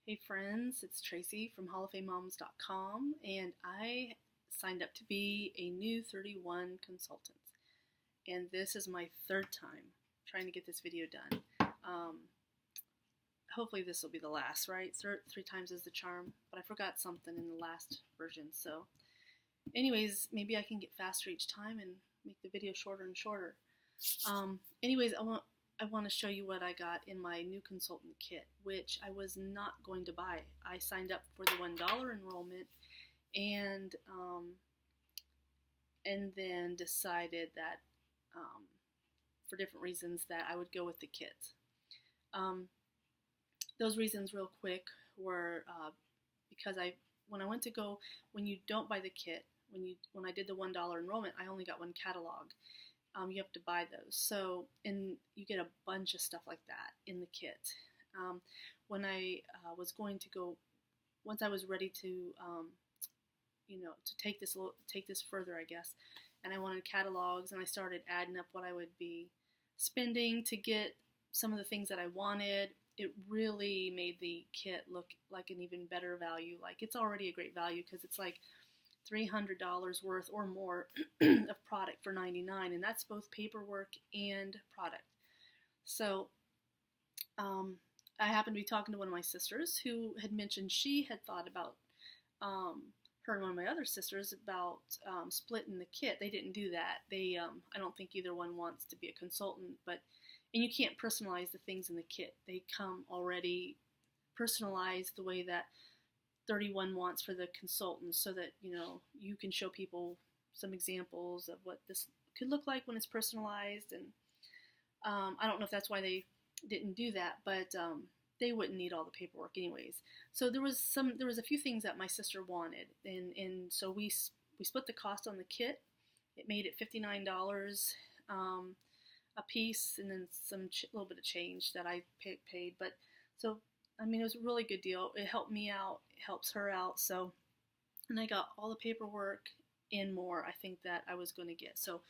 Hey friends, it's Tracy from HallOfFameMoms.com, and I signed up to be a new 31 consultant. And this is my third time trying to get this video done. Hopefully this will be the last, right? Three times is the charm, but I forgot something in the last version. So anyways, maybe I can get faster each time and make the video shorter and shorter. Anyways, I want to show you what I got in my new consultant kit, which I was not going to buy. I signed up for the $1 enrollment and then decided that for different reasons that I would go with the kit. Those reasons real quick were because when you don't buy the kit, when I did the $1 enrollment, I only got one catalog. You have to buy those. So, and you get a bunch of stuff like that in the kit. When I was going to go, once I was ready to, to take this further, I guess, and I wanted catalogs, and I started adding up what I would be spending to get some of the things that I wanted. It really made the kit look like an even better value. Like, it's already a great value because it's like $300 worth or more of product for $99, and that's both paperwork and product. So I happened to be talking to one of my sisters who had mentioned she had thought about, her and one of my other sisters, about splitting the kit. They didn't do that. They I don't think either one wants to be a consultant, and you can't personalize the things in the kit. They come already personalized the way that 31 wants for the consultants, so that you can show people some examples of what this could look like when it's personalized. And I don't know if that's why they didn't do that, but they wouldn't need all the paperwork anyways. So there was a few things that my sister wanted, and so we split the cost on the kit. It made it $59 a piece, and then some little bit of change that I paid. But so, I mean, it was a really good deal. It helped me out. It helps her out. So, and I got all the paperwork and more, I think, that I was going to get. So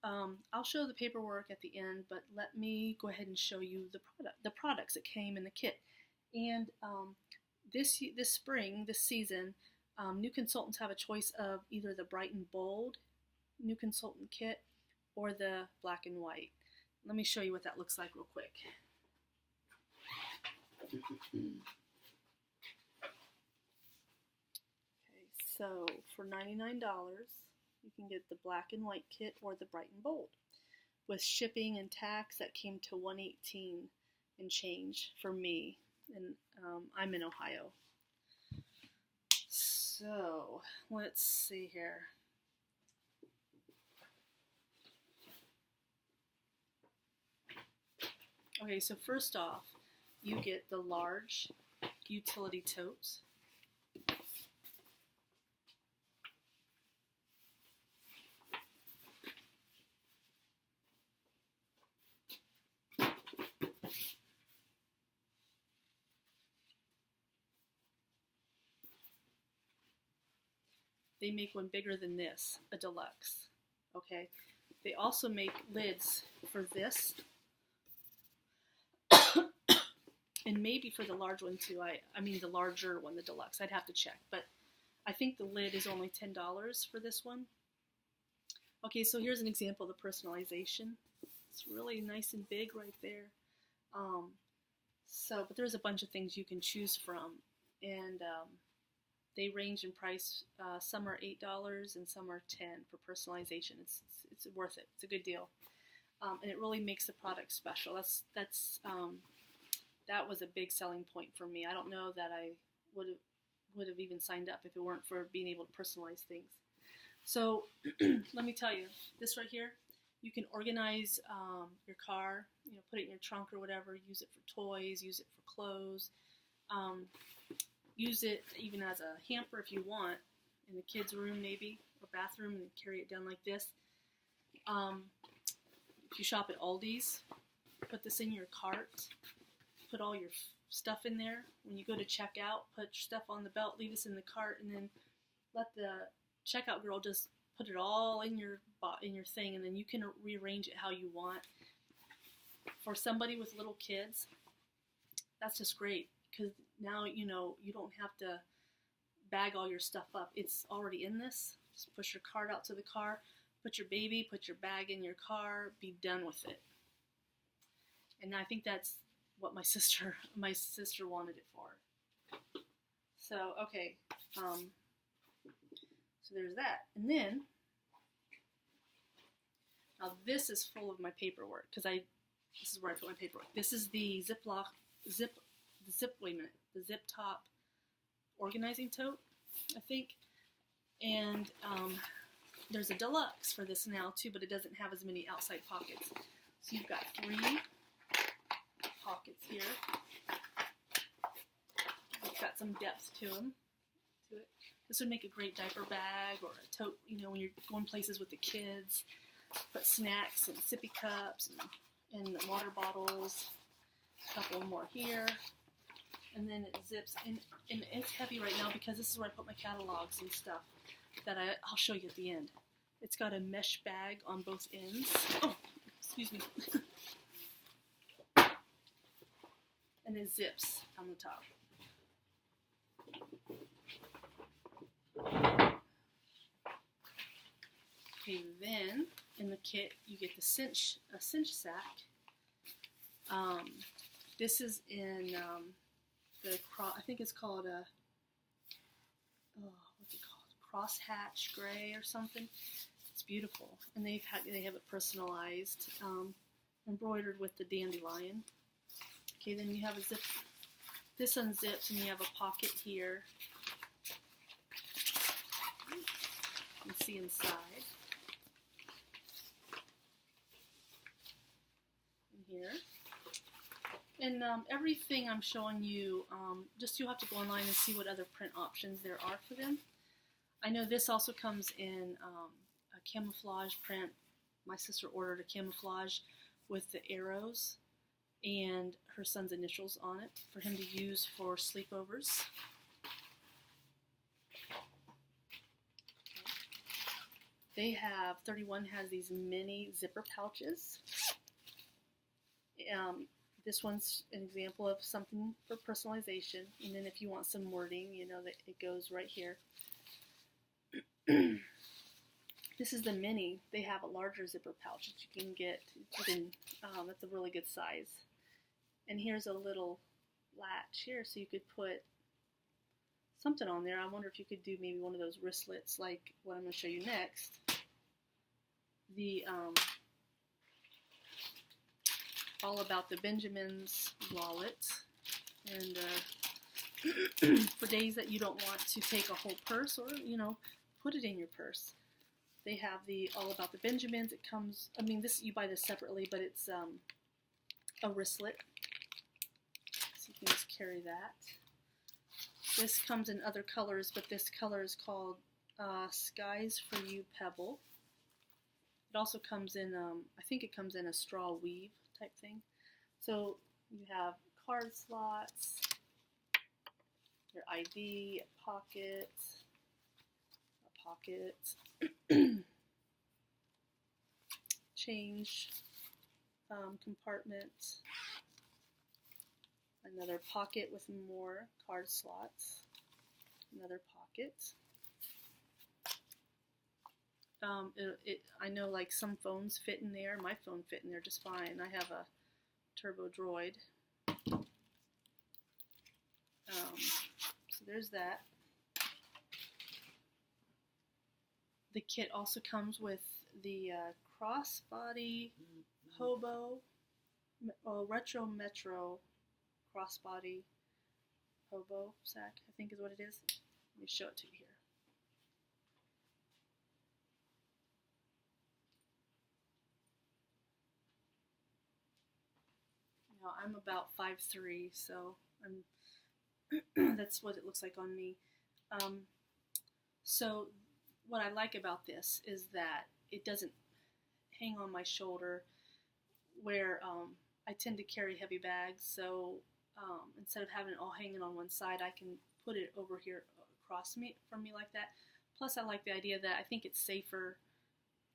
I'll show the paperwork at the end, but let me go ahead and show you the products that came in the kit. And this spring, this season, new consultants have a choice of either the bright and bold new consultant kit or the black and white. Let me show you what that looks like real quick. Okay, so for $99, you can get the black and white kit or the bright and bold. With shipping and tax, that came to $118 and change for me, and I'm in Ohio. So let's see here. Okay, so first off, you get the large utility totes. They make one bigger than this, a deluxe. Okay, they also make lids for this. And maybe for the large one too. I mean the larger one, the deluxe. I'd have to check, but I think the lid is only $10 for this one. Okay, so here's an example of the personalization. It's really nice and big right there. But there's a bunch of things you can choose from, and they range in price. Some are $8 and some are $10 for personalization. It's worth it. It's a good deal, and it really makes the product special. That was a big selling point for me. I don't know that I would have even signed up if it weren't for being able to personalize things. So let me tell you, this right here, you can organize your car, put it in your trunk or whatever, use it for toys, use it for clothes, use it even as a hamper if you want, in the kids' room maybe, or bathroom, and carry it down like this. If you shop at Aldi's, put this in your cart. Put all your stuff in there. When you go to check out, put your stuff on the belt, leave this in the cart, and then let the checkout girl just put it all in your thing, and then you can rearrange it how you want. For somebody with little kids, that's just great, because now you know you don't have to bag all your stuff up. It's already in this. Just push your cart out to the car, put your baby, put your bag in your car, be done with it. And I think that's what my sister wanted it for. So okay, so there's that. And then now this is full of my paperwork because this is where I put my paperwork. This is the zip top organizing tote, I think. And there's a deluxe for this now too, but it doesn't have as many outside pockets. So you've got 3 pockets here. It's got some depth to it. This would make a great diaper bag or a tote, you know, when you're going places with the kids. Put snacks and sippy cups and water bottles. A couple more here. And then it zips. And it's heavy right now because this is where I put my catalogs and stuff that I'll show you at the end. It's got a mesh bag on both ends. Oh, excuse me. And it zips on the top. Okay, then in the kit you get a cinch sack. This is in I think it's called what's it called? Crosshatch gray or something. It's beautiful, and they have it personalized, embroidered with the dandelion. Okay, then you have a zip. This unzips, and you have a pocket here. You can see inside. In here. And everything I'm showing you, just you'll have to go online and see what other print options there are for them. I know this also comes in a camouflage print. My sister ordered a camouflage with the arrows and her son's initials on it for him to use for sleepovers. They have, 31 has these mini zipper pouches. This one's an example of something for personalization. And then if you want some wording, you know that it goes right here. This is the mini. They have a larger zipper pouch that you can get. That's a really good size. And here's a little latch here, so you could put something on there. I wonder if you could do maybe one of those wristlets like what I'm going to show you next. The All About the Benjamins wallet. And for days that you don't want to take a whole purse, or, you know, put it in your purse. They have the All About the Benjamins. It comes, I mean, this, you buy this separately, but it's a wristlet. So you can just carry that. This comes in other colors, but this color is called Skies for You Pebble. It also comes in, I think it comes in a straw weave type thing. So you have card slots, your ID, a pocket, change compartment, another pocket with more card slots, another pocket. I know like some phones fit in there. My phone fit in there just fine. I have a Turbo Droid. So there's that. The kit also comes with the Crossbody Hobo, Retro Metro Crossbody Hobo sack, I think is what it is. Let me show it to you here. Now I'm about 5'3", so that's what it looks like on me. So what I like about this is that it doesn't hang on my shoulder where I tend to carry heavy bags, so instead of having it all hanging on one side, I can put it over here across from me like that. Plus I like the idea that I think it's safer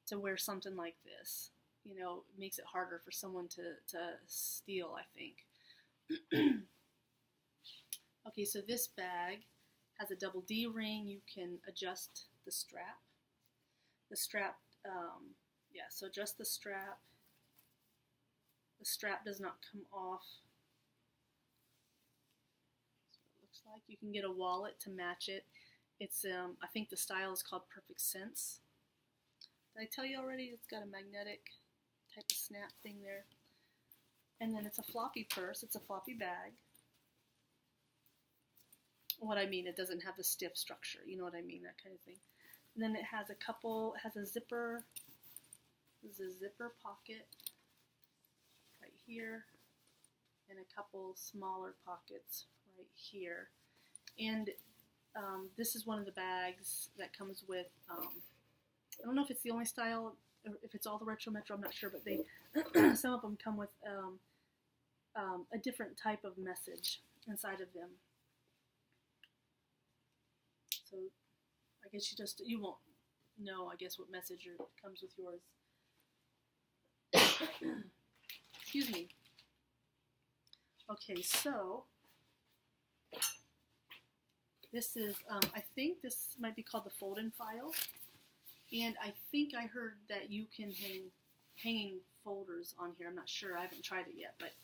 to wear something like this. You know, it makes it harder for someone to steal, I think. Okay, so this bag has a double D ring. You can adjust the strap. The strap, yeah, so adjust the strap. The strap does not come off. That's what it looks like. You can get a wallet to match it. It's, I think the style is called Perfect Sense. Did I tell you already? It's got a magnetic type of snap thing there. And then it's a floppy purse. It's a floppy bag. What I mean, it doesn't have the stiff structure. You know what I mean, that kind of thing. And then it has a zipper. This is a zipper pocket right here, and a couple smaller pockets right here. And this is one of the bags that comes with, I don't know if it's the only style, or if it's all the Retro Metro, I'm not sure, but they some of them come with a different type of message inside of them. So I guess you won't know, I guess, what message comes with yours. Excuse me. Okay, so this is, I think this might be called the fold-in file, and I think I heard that you can hanging folders on here. I'm not sure. I haven't tried it yet, but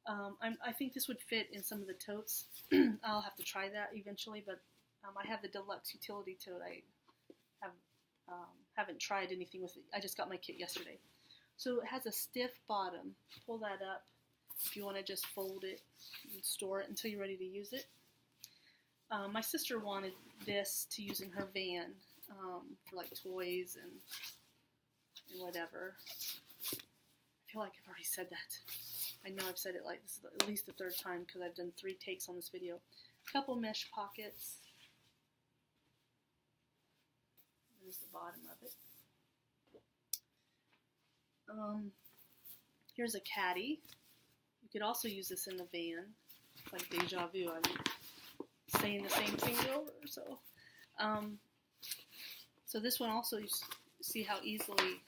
I think this would fit in some of the totes. I'll have to try that eventually, but I have the deluxe utility tote. I haven't tried anything with it. I just got my kit yesterday. So it has a stiff bottom. Pull that up if you want to just fold it and store it until you're ready to use it. My sister wanted this to use in her van for like toys and whatever. I feel like I've already said that. I know I've said it like this is at least the third time because I've done 3 takes on this video. A couple mesh pockets. There's the bottom of it. Here's a caddy. You could also use this in the van. It's like deja vu. I'm saying the same thing over. So this one also, you see how easily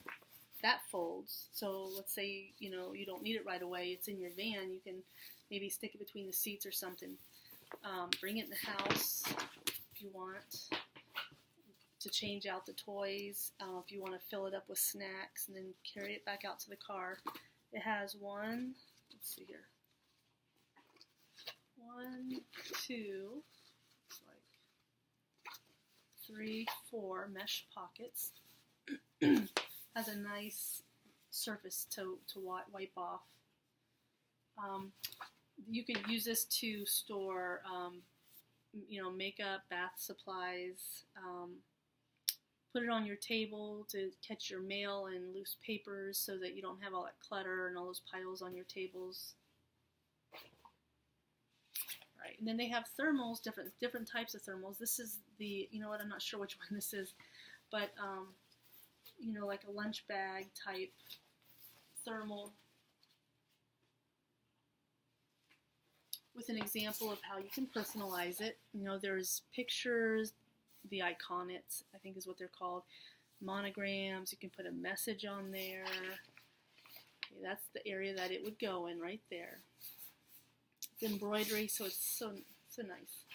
that folds. So let's say you don't need it right away. It's in your van. You can maybe stick it between the seats or something. Bring it in the house if you want to change out the toys, if you want to fill it up with snacks and then carry it back out to the car. It has one, let's see here, 1, 2, like 3, 4 mesh pockets. Has a nice surface to wipe off. You can use this to store, makeup, bath supplies. Put it on your table to catch your mail and loose papers so that you don't have all that clutter and all those piles on your tables. Right, and then they have thermals, different types of thermals. This is the, I'm not sure which one this is, but like a lunch bag type thermal with an example of how you can personalize it. There's pictures, the iconics, I think is what they're called, monograms. You can put a message on there. Okay, that's the area that it would go in right there. It's embroidery, so it's so nice.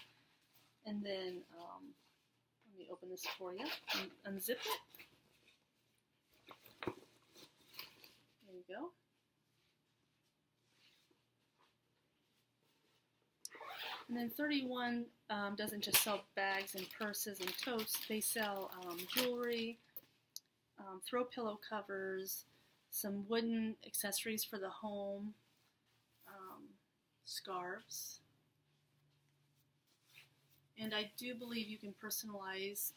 And then let me open this for you and unzip it. There you go. And then 31 doesn't just sell bags and purses and totes. They sell jewelry, throw pillow covers, some wooden accessories for the home, scarves. And I do believe you can personalize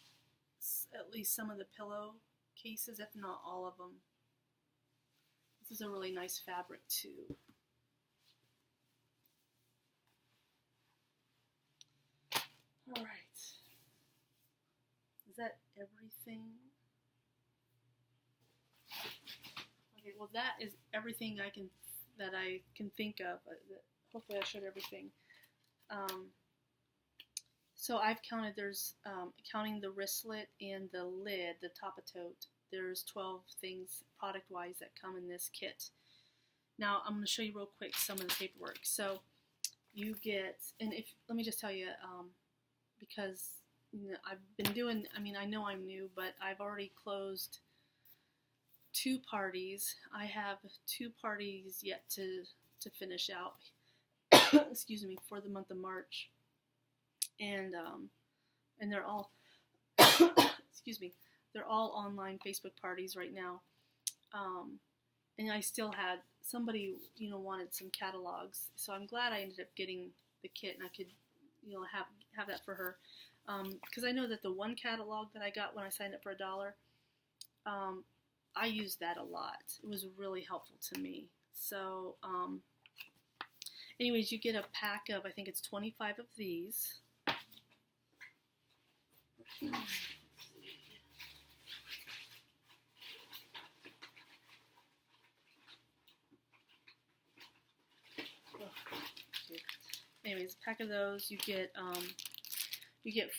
at least some of the pillow cases, if not all of them. This is a really nice fabric too. All right. Is that everything? Okay, well that is everything that I can think of. Hopefully I showed everything. So I've counted, there's, counting the wristlet and the lid, the top of tote, there's 12 things product-wise that come in this kit. Now I'm going to show you real quick some of the paperwork. So you get, and if let me just tell you, because I've been doing, I know I'm new, but I've already closed 2 parties. I have 2 parties yet to finish out, excuse me, for the month of March, and they're all, excuse me, they're all online Facebook parties right now, and I still had somebody, wanted some catalogs, so I'm glad I ended up getting the kit, and I could, have that for her, because I know that the one catalog that I got when I signed up for $1, I used that a lot. It was really helpful to me. So, anyways, you get a pack of, I think it's 25 of these. Anyways, a pack of those. You get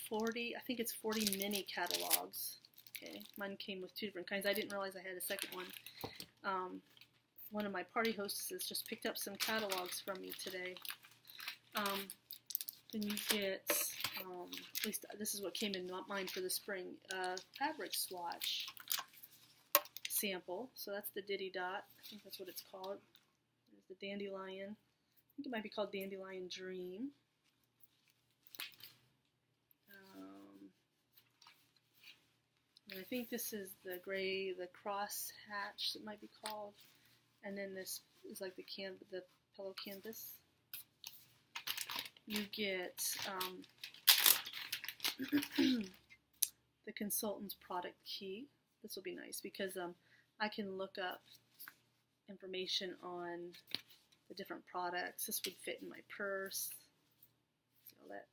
40. I think it's 40 mini catalogs. Okay, mine came with 2 different kinds. I didn't realize I had a second one. One of my party hostesses just picked up some catalogs from me today. Then you get, at least this is what came in mine for the spring, fabric swatch sample. So that's the Diddy Dot. I think that's what it's called. There's the Dandelion. I think it might be called Dandelion Dream. And I think this is the gray, the cross hatch, it might be called. And then this is like the pillow canvas. You get the consultant's product key. This will be nice because I can look up information on the different products. This would fit in my purse. See all that.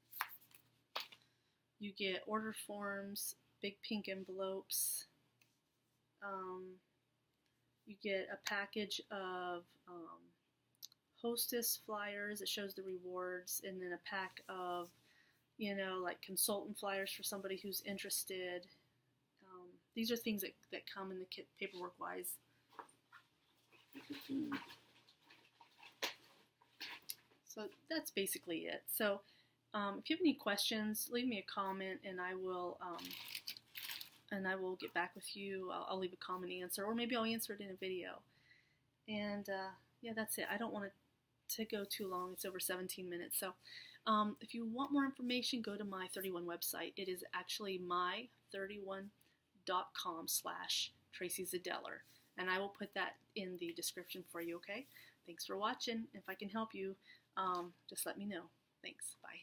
You get order forms, big pink envelopes. You get a package of hostess flyers that shows the rewards, and then a pack of, like consultant flyers for somebody who's interested. These are things that come in the kit paperwork-wise. So that's basically it. So if you have any questions, leave me a comment, and I will get back with you. I'll leave a comment answer, or maybe I'll answer it in a video. And yeah, that's it. I don't want it to go too long. It's over 17 minutes. So if you want more information, go to my 31 website. It is actually my31.com/Tracy Zadeller. And I will put that in the description for you, okay? Thanks for watching. If I can help you, just let me know. Thanks. Bye.